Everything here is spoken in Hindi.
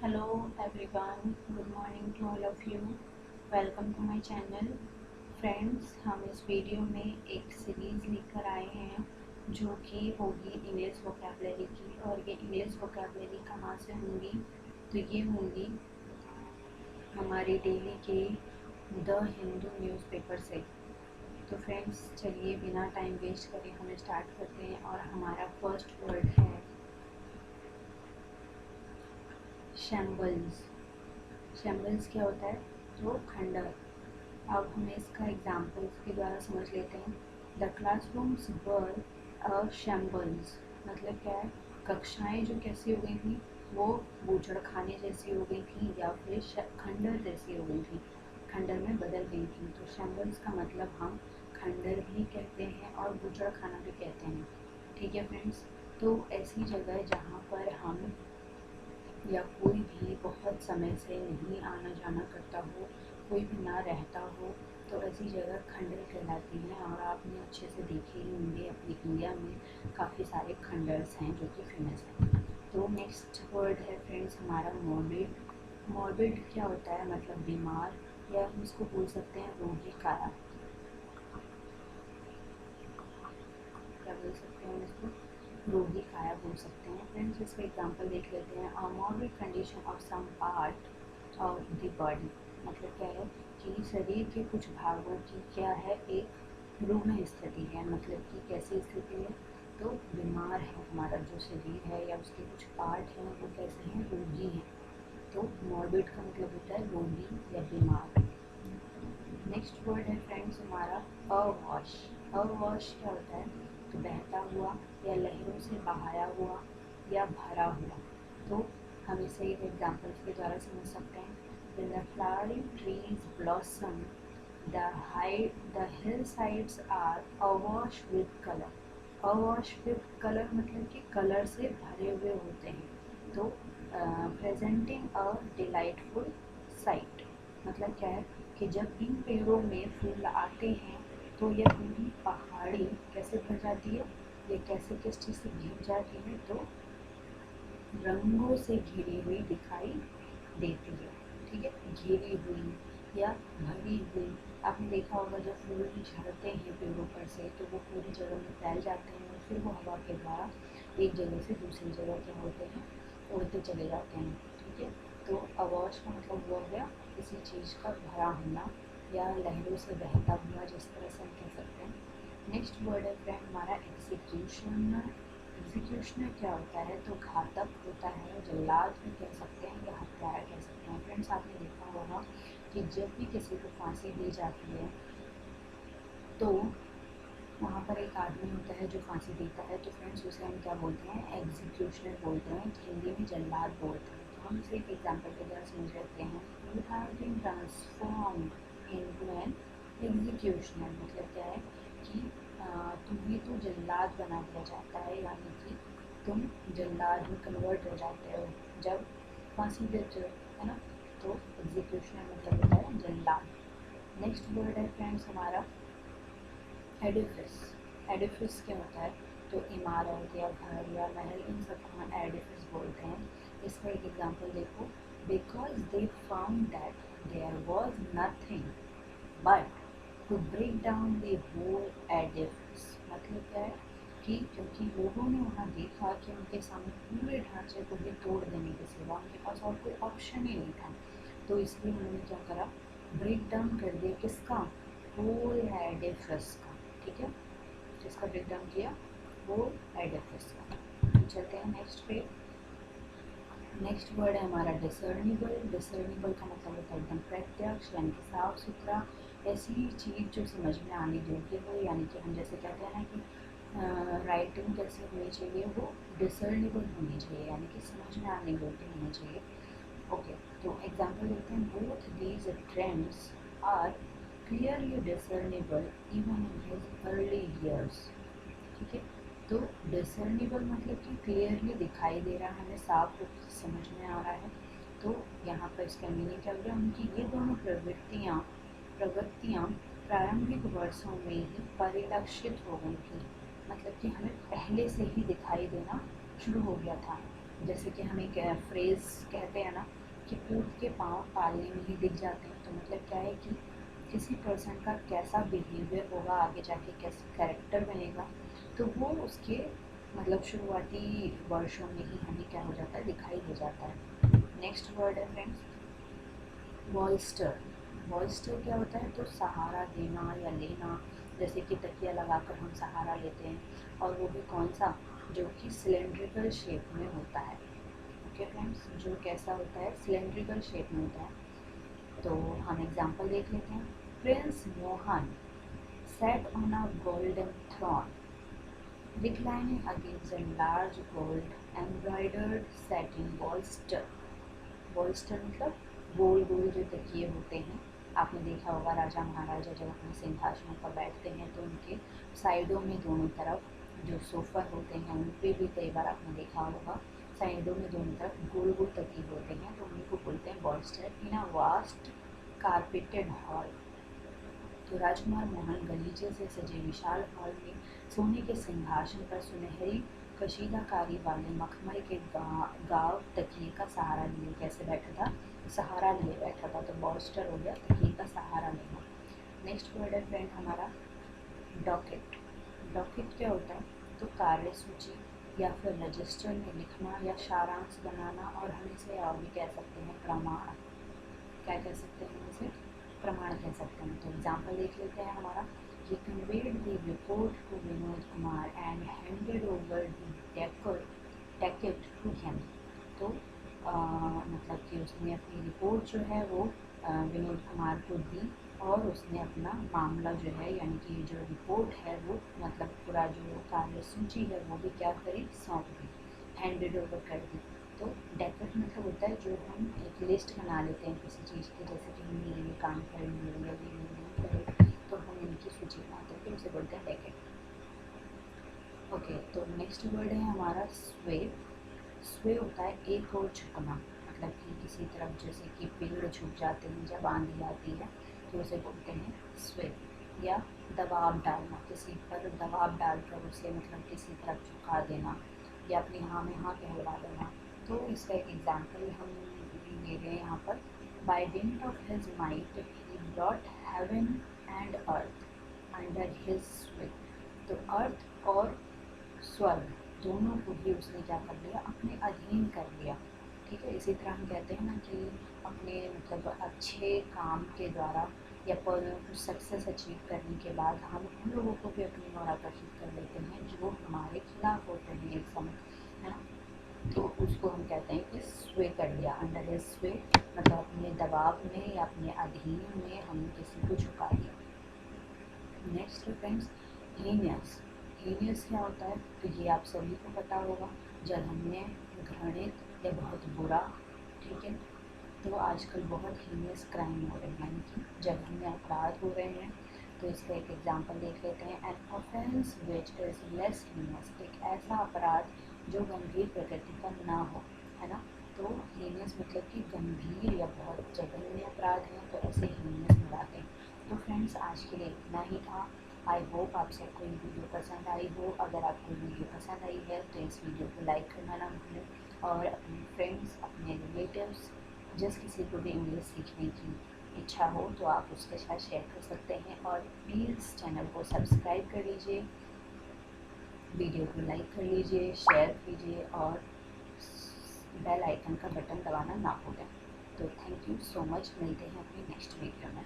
Hello everyone, good morning to all of you. Welcome to my channel. Friends, हम इस वीडियो में एक सीरीज़ लेकर आए हैं जो कि होगी इंग्लिश वोकैबलरी की। और ये इंग्लिश वोकैबलरी कहाँ से होंगी? तो ये होंगी हमारे डेली के द हिंदू न्यूज़पेपर से। तो फ्रेंड्स, चलिए बिना टाइम वेस्ट करें हम स्टार्ट करते हैं। और हमारा फर्स्ट वर्ड है शैम्बल्स। शैम्बल्स क्या होता है? तो खंडर। अब हमें इसका एग्जाम्पल्स के द्वारा समझ लेते हैं। The classrooms were a shambles. मतलब क्या है? कक्षाएं जो कैसी हो गई थी, वो बूचड़खाने जैसी हो गई थी या फिर खंडर जैसी हो गई थी, खंडर में बदल गई थी। तो शैम्बल्स का मतलब हम खंडर भी कहते हैं और बूचड़खाना भी कहते हैं। ठीक है फ्रेंड्स, तो ऐसी जगह जहाँ पर हम या कोई भी बहुत समय से नहीं आना जाना करता हो, कोई भी ना रहता हो, तो ऐसी जगह खंडर कहलाती है। और आपने अच्छे से देखे ही होंगे, अपनी इंडिया में काफ़ी सारे खंडर्स हैं जो कि फेमस हैं। तो नेक्स्ट वर्ड है फ्रेंड्स हमारा मॉर्बिड। मॉर्बिड क्या होता है? मतलब बीमार, या हम इसको बोल सकते हैं रोगी काया। क्या बोल सकते हैं इसको? रोगी काया बोल सकते हैं। फ्रेंड्स, इसका एग्जांपल देख लेते हैं। A morbid condition of some part of the body. मतलब क्या है कि शरीर के कुछ भागों की क्या है, एक रुग्ण स्थिति है। मतलब कि कैसी स्थिति है? तो बीमार है, हमारा जो शरीर है या उसके कुछ पार्ट हैं वो कैसे हैं? रोगी हैं। तो मॉर्बिड का मतलब होता है रोगी या बीमार। नेक्स्ट वर्ड है फ्रेंड्स हमारा अवॉश। अवॉश क्या होता है? तो बहता हुआ या लहरों से बहाया हुआ या भरा हुआ। तो हम इसे एक एग्जाम्पल्स के द्वारा समझ सकते हैं। When the flowering trees blossom, the hillsides are awash with color. awash with color मतलब कि कलर से भरे हुए होते हैं। तो presenting a delightful sight। मतलब क्या है कि जब इन पेड़ों में फूल आते हैं तो यह पूरी पहाड़ी कैसे भर जाती है, ये कैसे किस चीज़ से घिर जाती है? तो रंगों से घिरी हुई दिखाई देती है। ठीक है, घिरी हुई या भरी हुई। आपने देखा होगा जब फूल झड़ते हैं पेड़ों पर से तो वो पूरी जगह में फैल जाते हैं और फिर वो हवा के द्वारा एक जगह से दूसरी जगह क्या होते हैं, उड़ते चले जाते हैं। ठीक है, तो अवॉश का मतलब हुआ गया किसी चीज़ का भरा होना या लहरों से बहता हुआ, जिस तरह से हम कह सकते हैं। नेक्स्ट वर्ड है फ्रेंड हमारा एग्जीक्यूशनर। एग्जीक्यूशनर क्या होता है? तो घातक होता है, जल्लाद भी कह सकते हैं या हत्यारा कह सकते हैं। फ्रेंड्स, आपने देखा होगा कि जब भी किसी को फांसी दी जाती है तो वहाँ पर एक आदमी होता है जो फांसी देता है। तो फ्रेंड्स, उसे हम क्या बोलते हैं? एग्जीक्यूशनर बोलते हैं, हिंदी में जल्लाद बोलते हैं। तो हम इसे एक एग्जाम्पल के द्वारा समझ लेते हैं। You have been transformed into an executioner. मतलब क्या है कि तुम्हें तो जल्लाद बना दिया जाता है, यानी कि तुम जल्लाद में कन्वर्ट हो जाते हो जब फांसी देते हो, है ना? तो एग्जीक्यूशनर मतलब होता है जल्लाद। नेक्स्ट वर्ड है फ्रेंड्स हमारा एडिफिस। एडिफिस क्या होता है? तो इमारत या घर या महल, इन सबको हम एडिफिस बोलते हैं। इसका एक एग्जांपल देखो। Because they found that there was nothing but to break down the whole edifice. मतलब क्या है कि क्योंकि लोगों ने वहाँ देखा कि उनके सामने पूरे ढांचे को भी तोड़ देने के सिवा उनके पास और कोई ऑप्शन ही नहीं था, तो इसलिए उन्होंने क्या करा? ब्रेक डाउन कर दिया। किसका? होल एडिफिस का। ठीक है, जिसका ब्रेक डाउन किया वो एडिफिस का। चलते हैं नेक्स्ट पे। नेक्स्ट वर्ड है हमारा डिसर्निबल। डिसर्निबल का मतलब होता है एकदम प्रत्यक्ष, यानी कि साफ सुथरा, ऐसी चीज़ जो समझ में आने योग्य हो। यानी कि हम जैसे कहते हैं ना कि राइटिंग कैसी होनी चाहिए, वो डिसर्निबल होनी चाहिए, यानी कि समझ में आने योग्य होनी चाहिए। ओके, तो एग्जाम्पल देखते हैं। Both these trends are clearly discernible even in his early years. ठीक है, तो डिसर्निबल मतलब कि क्लियरली दिखाई दे रहा है, हमें साफ रूप से समझ में आ रहा है। तो यहाँ पर इसका मीनिंग क्या हो गया? उनकी ये दोनों प्रवृत्तियाँ प्रारंभिक वर्षों में ही परिलक्षित हो गई थी। मतलब कि हमें पहले से ही दिखाई देना शुरू हो गया था। जैसे कि हम एक फ्रेज़ कहते हैं ना कि ऊँट के पाँव पालने में ही दिख जाते हैं, तो मतलब क्या है कि किसी पर्सन का कैसा बिहेवियर होगा आगे जाके, कैसे कैरेक्टर बनेगा, तो वो उसके मतलब शुरुआती वर्षों में ही हमें क्या हो जाता है, दिखाई दे जाता है। नेक्स्ट वर्ड है फ्रेंड्स बॉयस्टर। बॉयस्टर क्या होता है, तो सहारा देना या लेना, जैसे कि तकिया लगाकर हम सहारा लेते हैं, और वो भी कौन सा, जो कि सिलेंड्रिकल शेप में होता है। ओके फ्रेंड्स, जो कैसा होता है, सिलेंड्रिकल शेप में होता है। तो हम एग्जाम्पल देख लेते हैं। Prince Mohan sat on a golden throne, reclining against a large gold embroidered satin bolster. bolster मतलब गोल गोल जो तकिए होते हैं, आपने देखा होगा राजा महाराजा जब अपने सिंहासनों पर बैठते हैं तो उनके साइडों में दोनों तरफ जो सोफ़ा होते हैं उन पर भी कई बार आपने देखा होगा, साइडों में दोनों तरफ गोल गोल तकिए होते हैं, तो उनको बोलते हैं बॉल्स्टर इन अ वास्ट कारपेटेड हॉल। तो राजकुमार मोहन गलीचे से सजे विशाल हॉल में सोने के सिंहासन पर सुनहरी कशीदाकारी वाले मखमल के गाव तकिए का सहारा लिए कैसे बैठा था, सहारा लिए बैठा था, तो बॉल्स्टर हो गया तकिए का सहारा लेना। नेक्स्ट वर्ड है फ्रेंड हमारा डॉकेट। डॉकेट क्या होता है, तो कार्य सूची या फिर रजिस्टर में लिखना या सारांश बनाना, और हम इसे और भी कह सकते हैं प्रमाण। क्या कह सकते हैं इसे, प्रमाण कह सकते हैं। तो एग्जाम्पल देख लेते हैं हमारा, he conveyed the report to Vinod Kumar and handed over the ticket to him। तो मतलब कि उसने अपनी रिपोर्ट जो है वो विनोद कुमार को दी, और उसने अपना मामला जो है यानी कि जो रिपोर्ट है वो मतलब पूरा जो कार्य सूची है वो भी क्या करी, सौंप दी, हैंडेड ओवर कर दी। तो डेकेट मतलब होता है जो हम एक लिस्ट बना लेते हैं किसी चीज़ की, जैसे कि हम ये काम करेंगे या ये नहीं करें, तो हम इनकी सूची बनाते हैं, तो उसे बोलते हैं डेकेट। ओके, तो नेक्स्ट वर्ड है हमारा स्वे। स्वे होता है एक और झुकना, मतलब कि किसी तरफ जैसे कि पेड़ झुक जाते हैं जब आंधी आती है, तो उसे बोलते हैं स्वे। या दबाव डालना, किसी पर दबाव डालकर उसे मतलब किसी तरफ झुका देना, या अपनी हाँ में हाँ कहलवा देना। तो इसका एक एग्जाम्पल हम ले रहे हैं यहाँ पर, by dint of his might he brought heaven and earth under his sway. तो अर्थ और स्वर्ग दोनों को ही उसने क्या कर लिया, अपने अधीन कर लिया। ठीक है, इसी तरह हम कहते हैं ना कि अपने मतलब अच्छे काम के द्वारा या कुछ सक्सेस अचीव करने के बाद हम उन लोगों को भी अपनी ओर आकर्षित कर लेते हैं जो हमारे खिलाफ होते हैं एक समय, है ना। तो उसको हम कहते हैं कि स्वे कर लिया, अंडर हिज स्वे, मतलब अपने दबाव में या अपने अधीन में हमने किसी को झुका दिया। Next friends heinous. हीनियस क्या होता है, तो ये आप सभी को पता होगा, जघन्य, घृणित या बहुत बुरा। ठीक है, तो आजकल बहुत हीनियस क्राइम हो रहे हैं, यानी कि जघन्य अपराध हो रहे हैं। तो इसका एक एग्जांपल देख लेते हैं, an offence which is less heinous, एक ऐसा अपराध जो गंभीर प्रकृति का ना हो, है ना। तो हीनियस मतलब कि गंभीर या बहुत जघन्य अपराध हैं, तो ऐसे हीनियस में लाते हैं। तो फ्रेंड्स आज के लिए इतना ही था। आई होप आप सबको ये वीडियो पसंद आई हो। अगर आपको वीडियो पसंद आई है तो इस वीडियो को लाइक करना ना भूलें, और अपने फ्रेंड्स, अपने रिलेटिव्स, जिस किसी को भी इंग्लिश सीखने की इच्छा हो तो आप उसके साथ शेयर कर सकते हैं। और प्लीज़ चैनल को सब्सक्राइब कर लीजिए, वीडियो को लाइक कर लीजिए, शेयर कीजिए, और बेल आइकन का बटन दबाना ना भूलें। तो थैंक यू सो मच, मिलते हैं अपनी नेक्स्ट वीडियो में।